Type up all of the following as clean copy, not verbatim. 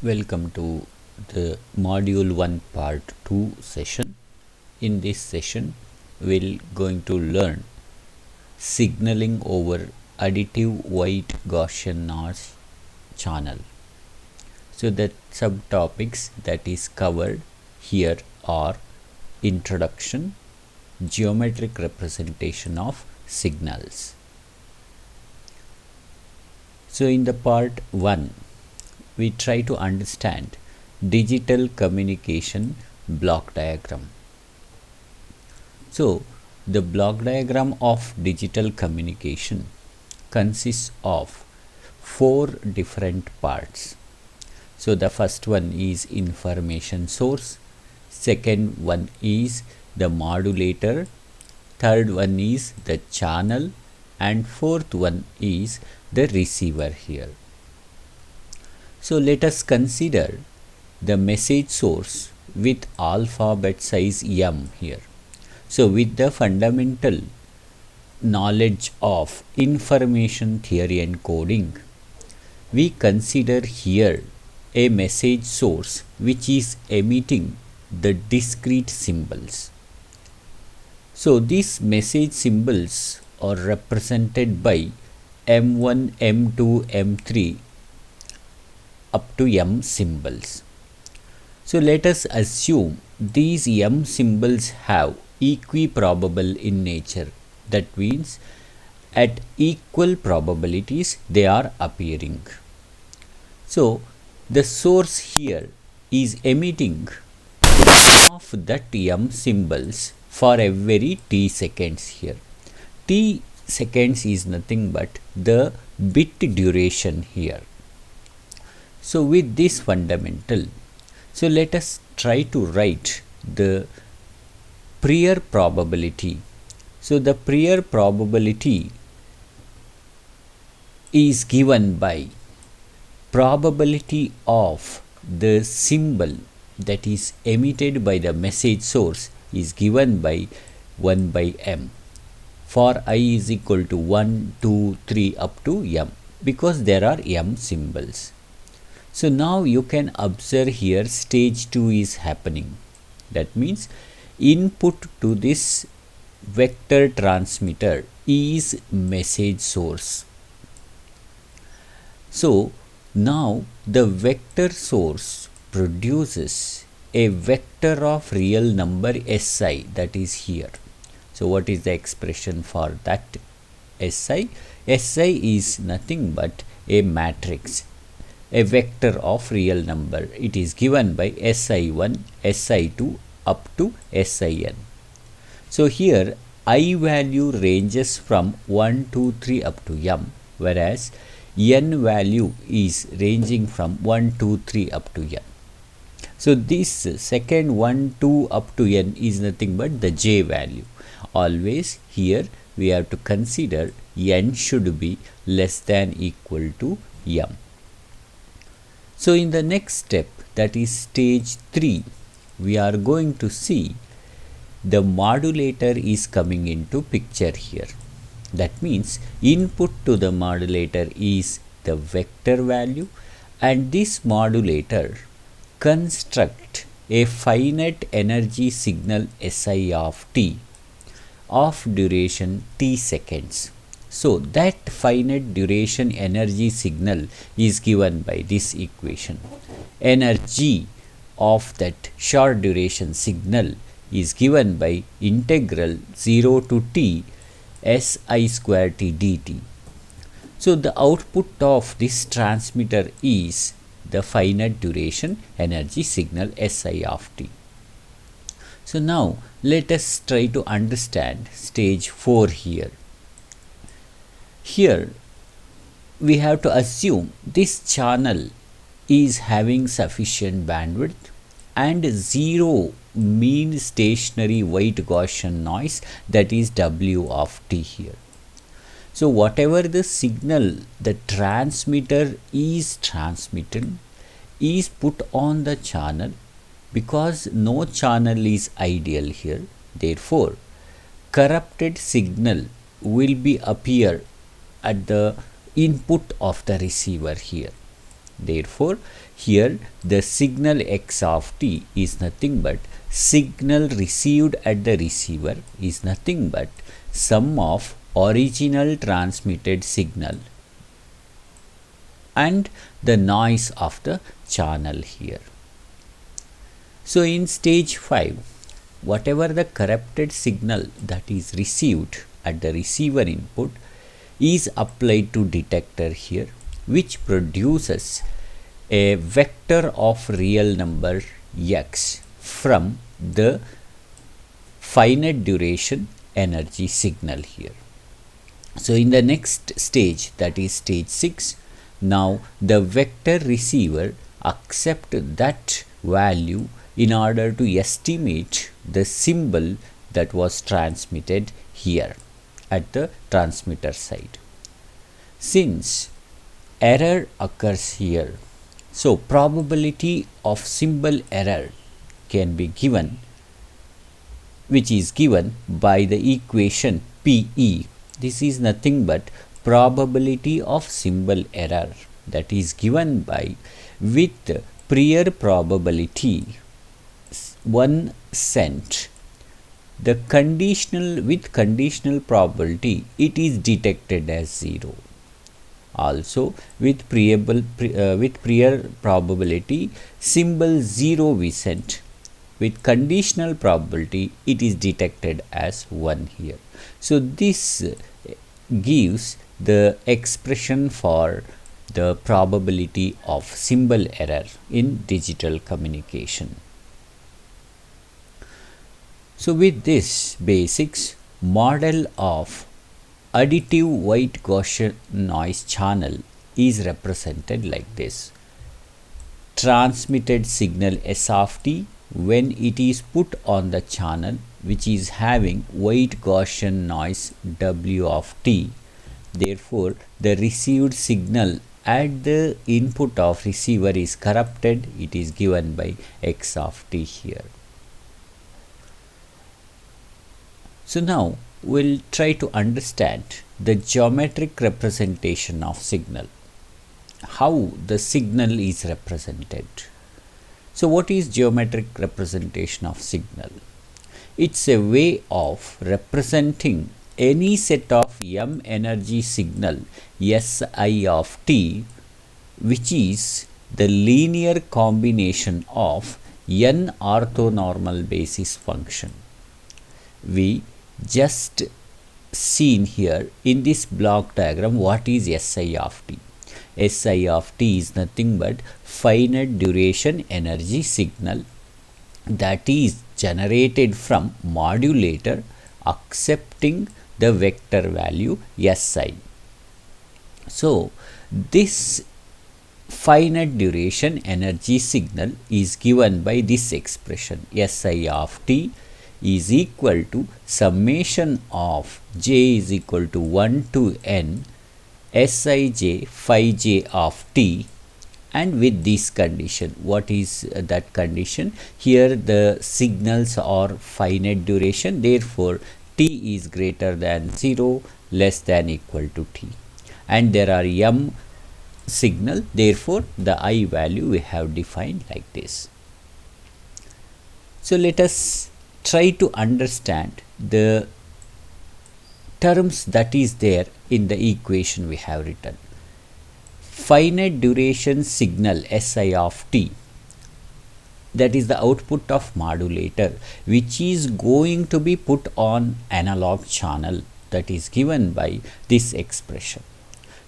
Welcome to the Module 1 Part 2 session. In this session, we're going to learn signaling over additive white Gaussian notch channel. So the subtopics that is covered here are introduction, geometric representation of signals. So in the part 1, we try to understand digital communication block diagram. So the block diagram of digital communication consists of 4 different parts. So the first one is information source, second one is the modulator, third one is the channel, and fourth one is the receiver here. So let us consider the message source with alphabet size m here. So with the fundamental knowledge of information theory and coding, we consider here a message source which is emitting the discrete symbols. So these message symbols are represented by M1, M2, M3 up to M symbols. So let us assume these M symbols have equiprobable in nature. That means at equal probabilities they are appearing. So the source here is emitting of that M symbols for every t seconds here. T seconds is nothing but the bit duration here. So with this fundamental, so let us try to write the prior probability. So the prior probability is given by probability of the symbol that is emitted by the message source is given by 1 by m for I is equal to 1, 2, 3 up to m, because there are m symbols. So now you can observe here stage 2 is happening. That means input to this vector transmitter is message source. So now the vector source produces a vector of real number Si, that is here. So what is the expression for that Si? Si is nothing but a matrix, a vector of real number. It is given by Si1, Si2 up to Sin. So here I value ranges from 1, 2, 3 up to m, whereas n value is ranging from 1, 2, 3 up to n. So this second 1, 2 up to n is nothing but the j value. Always here we have to consider n should be less than equal to m. So in the next step, that is stage 3, we are going to see the modulator is coming into picture here. That means input to the modulator is the vector value, and this modulator construct a finite energy signal Si of t of duration t seconds. So that finite duration energy signal is given by this equation. Energy of that short duration signal is given by integral 0 to t Si square t dt. So the output of this transmitter is the finite duration energy signal Si of t. So now let us try to understand stage 4 here. Here we have to assume this channel is having sufficient bandwidth and 0 mean stationary white Gaussian noise, that is W of t here. So whatever the signal the transmitter is transmitting is put on the channel, because no channel is ideal here. Therefore corrupted signal will be appear at the input of the receiver here. Therefore, here the signal x of t is nothing but signal received at the receiver is nothing but sum of original transmitted signal and the noise of the channel here. So in stage 5, whatever the corrupted signal that is received at the receiver input is applied to detector here, which produces a vector of real number x from the finite duration energy signal here. So in the next stage, that is stage 6, now the vector receiver accept that value in order to estimate the symbol that was transmitted here at the transmitter side. Since error occurs here, so probability of symbol error can be given, which is given by the equation PE. This is nothing but probability of symbol error that is given by with prior probability 1 cent. The conditional with conditional probability it is detected as 0. Also with prior probability symbol 0 we sent. With conditional probability it is detected as 1 here. So this gives the expression for the probability of symbol error in digital communication. So with this basics, model of additive white Gaussian noise channel is represented like this. Transmitted signal S of t when it is put on the channel which is having white Gaussian noise W of t. Therefore, the received signal at the input of receiver is corrupted. It is given by x of t here. So now we'll try to understand the geometric representation of signal. How the signal is represented. So what is geometric representation of signal? It's a way of representing any set of m energy signal Si of t, which is the linear combination of n orthonormal basis function. We just seen here in this block diagram what is Si of t. Si of t is nothing but finite duration energy signal that is generated from modulator accepting the vector value Si. So this finite duration energy signal is given by this expression. Si of t is equal to summation of j is equal to 1 to n Sij phi j of t, and with this condition. What is that condition? Here the signals are finite duration, therefore t is greater than 0, less than equal to t, and there are m signal, therefore the I value we have defined like this. So let us try to understand the terms that is there in the equation we have written. Finite duration signal Si of t, that is the output of modulator which is going to be put on analog channel, that is given by this expression.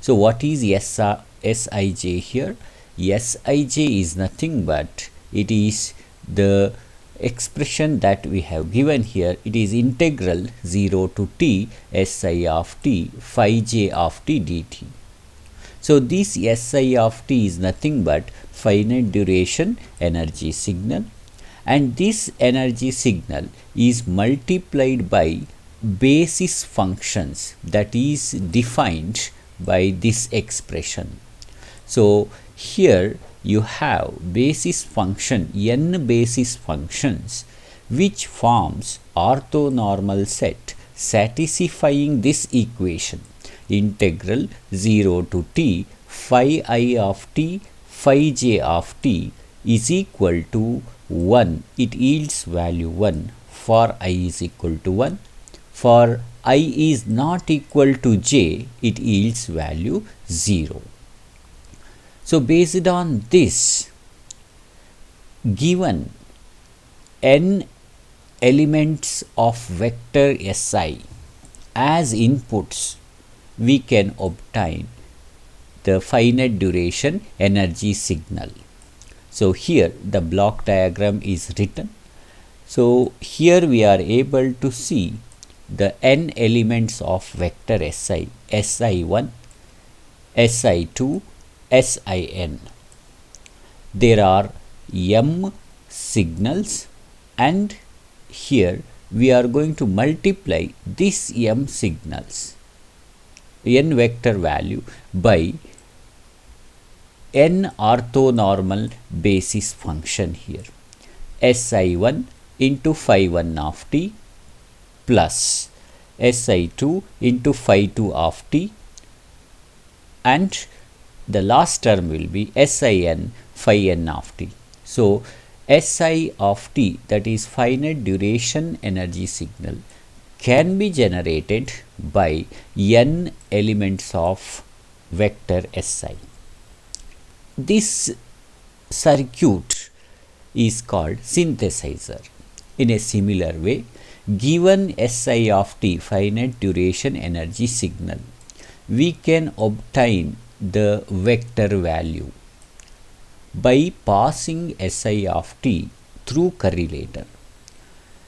So what is Sij here? Sij is nothing but it is the expression that we have given here. It is integral 0 to t Si of t phi j of t dt. So this Si of t is nothing but finite duration energy signal, and this energy signal is multiplied by basis functions that is defined by this expression. So here you have basis function, n basis functions, which forms orthonormal set satisfying this equation. Integral 0 to t phi I of t phi j of t is equal to 1, it yields value 1 for I is equal to 1. For I is not equal to j, it yields value 0. So based on this, given n elements of vector Si as inputs, we can obtain the finite duration energy signal. So here the block diagram is written. So here we are able to see the n elements of vector Si, Si1, Si2, Sin. There are m signals, and here we are going to multiply this m signals, n vector value, by n orthonormal basis function here. Si1 into phi 1 of t plus Si2 into phi 2 of t, and the last term will be Sin phi n of t. So Si of t, that is finite duration energy signal, can be generated by n elements of vector Si. This circuit is called synthesizer. In a similar way, given Si of t, finite duration energy signal, we can obtain the vector value by passing Si of t through correlator.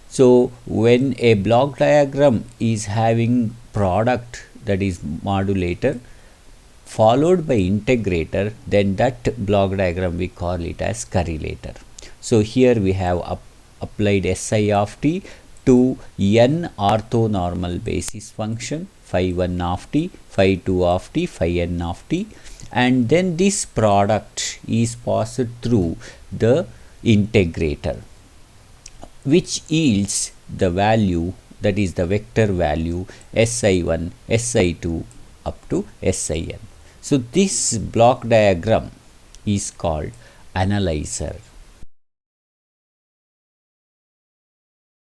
So when a block diagram is having product, that is modulator, followed by integrator, then that block diagram we call it as correlator. So here we have applied Si of t to n orthonormal basis function, phi 1 of t, phi 2 of t, phi n of t, and then this product is passed through the integrator, which yields the value, that is the vector value Si1, Si2 up to Sin. So this block diagram is called analyzer.